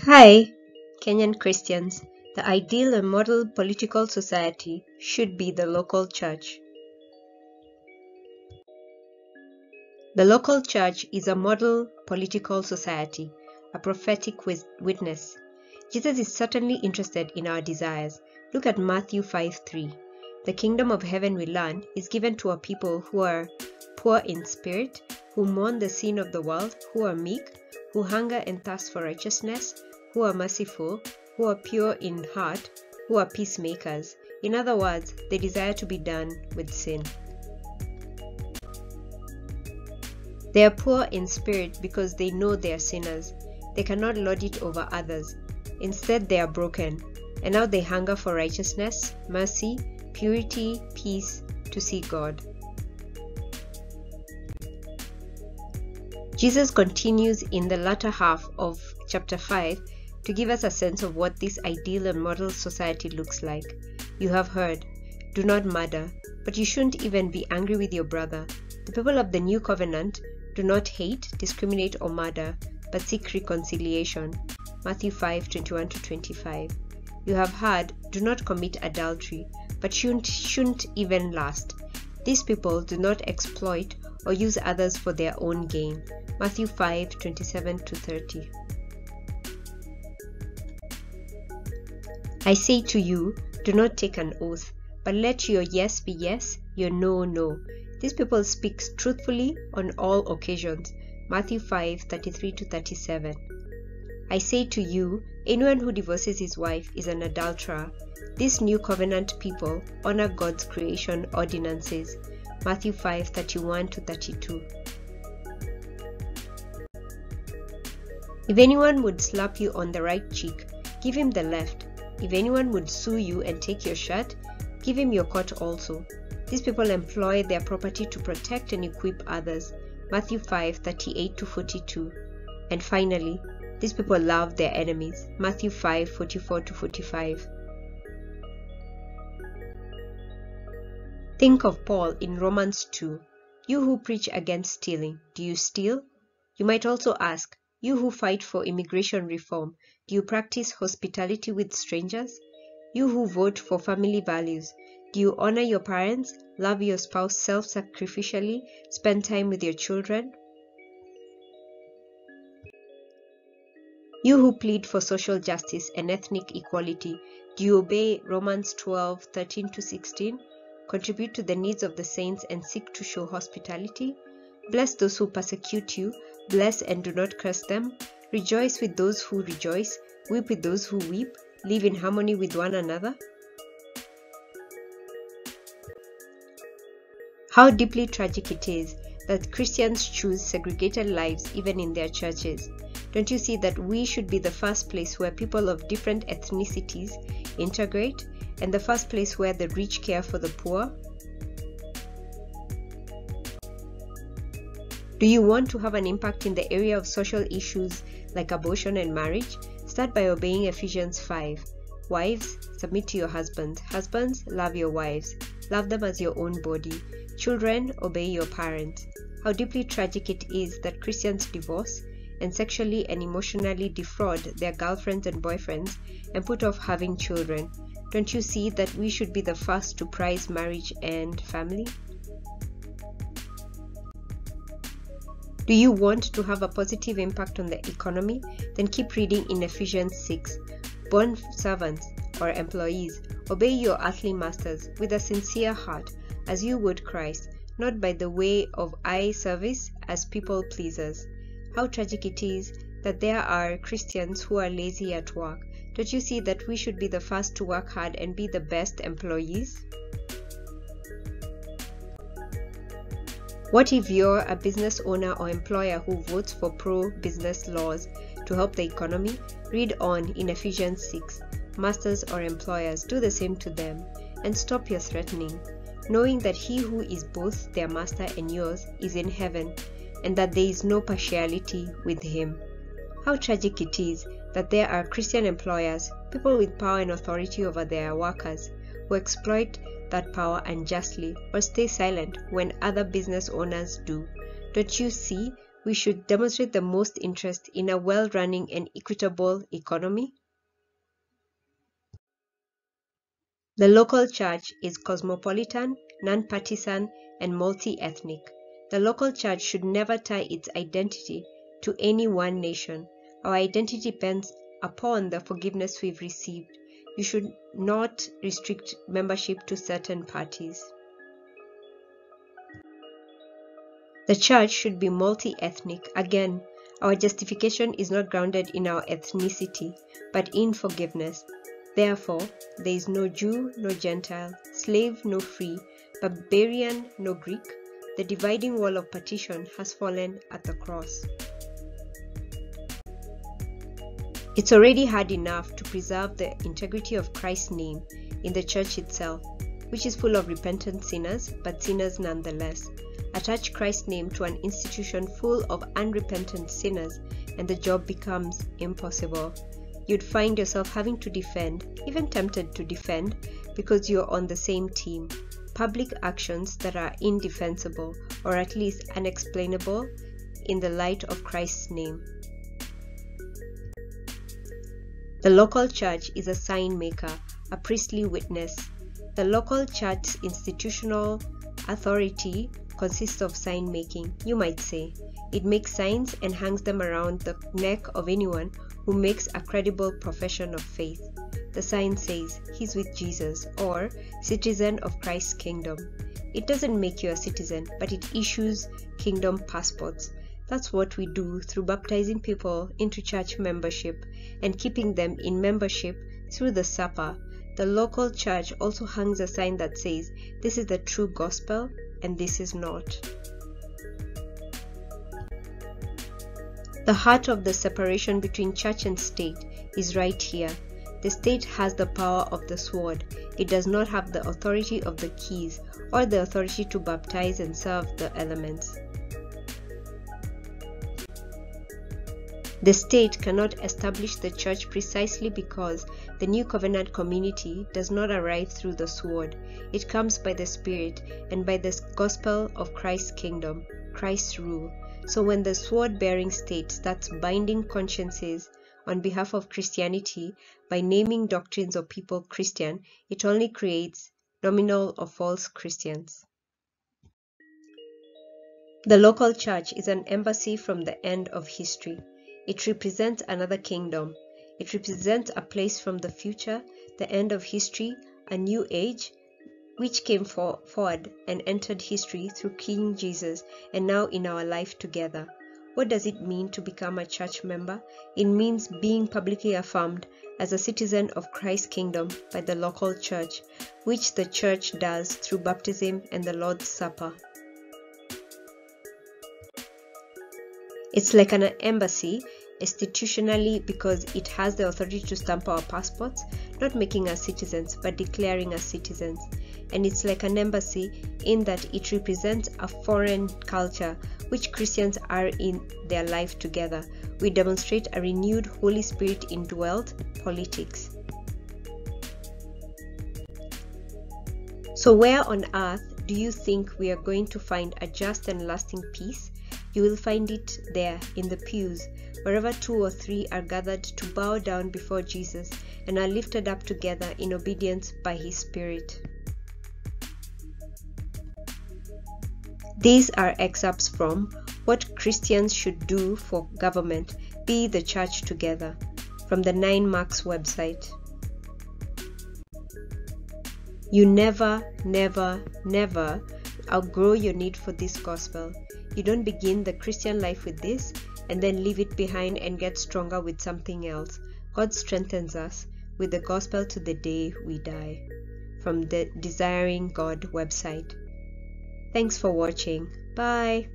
Hi, Kenyan Christians. The ideal and model political society should be the local church. The local church is a model political society, a prophetic witness. Jesus is certainly interested in our desires. Look at Matthew 5:3. The kingdom of heaven, we learn, is given to a people who are poor in spirit, who mourn the sin of the world, who are meek, who hunger and thirst for righteousness, who are merciful, who are pure in heart, who are peacemakers. In other words, they desire to be done with sin. They are poor in spirit because they know they are sinners. They cannot lord it over others. Instead, they are broken, and now they hunger for righteousness, mercy, purity, peace, to see God. Jesus continues in the latter half of chapter 5 to give us a sense of what this ideal and model society looks like. You have heard, do not murder, but you shouldn't even be angry with your brother. The people of the new covenant do not hate, discriminate, or murder, but seek reconciliation. Matthew 5:21-25. You have heard, do not commit adultery, but shouldn't even lust. These people do not exploit or use others for their own gain. Matthew 5:27-30. I say to you, do not take an oath, but let your yes be yes, your no, no. These people speak truthfully on all occasions. Matthew 5:33-37. I say to you, anyone who divorces his wife is an adulterer. These new covenant people honor God's creation ordinances. Matthew 5:31-32. If anyone would slap you on the right cheek, give him the left. If anyone would sue you and take your shirt, give him your coat also. These people employ their property to protect and equip others. Matthew 5:38-42. And finally, these people love their enemies. Matthew 5:44-45. Think of Paul in Romans 2. You who preach against stealing, do you steal? You might also ask, you who fight for immigration reform, do you practice hospitality with strangers? You who vote for family values, do you honor your parents, love your spouse self-sacrificially, spend time with your children? You who plead for social justice and ethnic equality, do you obey Romans 12:13-16? Contribute to the needs of the saints and seek to show hospitality? Bless those who persecute you, bless and do not curse them. Rejoice with those who rejoice, weep with those who weep, live in harmony with one another. How deeply tragic it is that Christians choose segregated lives even in their churches. Don't you see that we should be the first place where people of different ethnicities integrate, and the first place where the rich care for the poor? Do you want to have an impact in the area of social issues like abortion and marriage? Start by obeying Ephesians 5. Wives, submit to your husbands. Husbands, love your wives. Love them as your own body. Children, obey your parents. How deeply tragic it is that Christians divorce and sexually and emotionally defraud their girlfriends and boyfriends and put off having children. Don't you see that we should be the first to prize marriage and family? Do you want to have a positive impact on the economy? Then keep reading in Ephesians 6. Bond servants or employees, obey your earthly masters with a sincere heart, as you would Christ, not by the way of eye service as people pleasers. How tragic it is that there are Christians who are lazy at work. Don't you see that we should be the first to work hard and be the best employees? What if you're a business owner or employer who votes for pro-business laws to help the economy? Read on in Ephesians 6. Masters or employers, do the same to them, and stop your threatening, knowing that he who is both their master and yours is in heaven, and that there is no partiality with him. How tragic it is that there are Christian employers, people with power and authority over their workers, who exploit that power unjustly or stay silent when other business owners do. Don't you see we should demonstrate the most interest in a well-running and equitable economy? The local church is cosmopolitan, non-partisan, and multi-ethnic. The local church should never tie its identity to any one nation. Our identity depends upon the forgiveness we've received. You should not restrict membership to certain parties. The church should be multi-ethnic. Again, our justification is not grounded in our ethnicity, but in forgiveness. Therefore, there is no Jew, no Gentile, slave, no free, barbarian, no Greek. The dividing wall of partition has fallen at the cross. It's already hard enough to preserve the integrity of Christ's name in the church itself, which is full of repentant sinners, but sinners nonetheless. Attach Christ's name to an institution full of unrepentant sinners, and the job becomes impossible. You'd find yourself having to defend, even tempted to defend, because you're on the same team, public actions that are indefensible, or at least unexplainable, in the light of Christ's name. The local church is a sign maker, a priestly witness. The local church's institutional authority consists of sign making, you might say. It makes signs and hangs them around the neck of anyone who makes a credible profession of faith. The sign says, "He's with Jesus," or "Citizen of Christ's kingdom." It doesn't make you a citizen, but it issues kingdom passports. That's what we do through baptizing people into church membership and keeping them in membership through the supper. The local church also hangs a sign that says, "This is the true gospel and this is not." The heart of the separation between church and state is right here. The state has the power of the sword. It does not have the authority of the keys or the authority to baptize and serve the elements. The state cannot establish the church precisely because the new covenant community does not arrive through the sword. It comes by the Spirit and by the gospel of Christ's kingdom, Christ's rule. So when the sword-bearing state starts binding consciences on behalf of Christianity by naming doctrines of people Christian, it only creates nominal or false Christians. The local church is an embassy from the end of history. It represents another kingdom. It represents a place from the future, the end of history, a new age, which came forward and entered history through King Jesus and now in our life together. What does it mean to become a church member? It means being publicly affirmed as a citizen of Christ's kingdom by the local church, which the church does through baptism and the Lord's Supper. It's like an embassy institutionally because it has the authority to stamp our passports, not making us citizens but declaring us citizens. And it's like an embassy in that it represents a foreign culture which Christians are in their life together. We demonstrate a renewed Holy Spirit indwelt politics. So where on earth do you think we are going to find a just and lasting peace? You will find it there in the pews, wherever 2 or 3 are gathered to bow down before Jesus and are lifted up together in obedience by His Spirit. These are excerpts from What Christians Should Do for Government, Be the Church Together, from the 9 Marks website. You never outgrow your need for this gospel. You don't begin the Christian life with this and then leave it behind and get stronger with something else. God strengthens us with the gospel to the day we die. From the Desiring God website. Thanks for watching. Bye.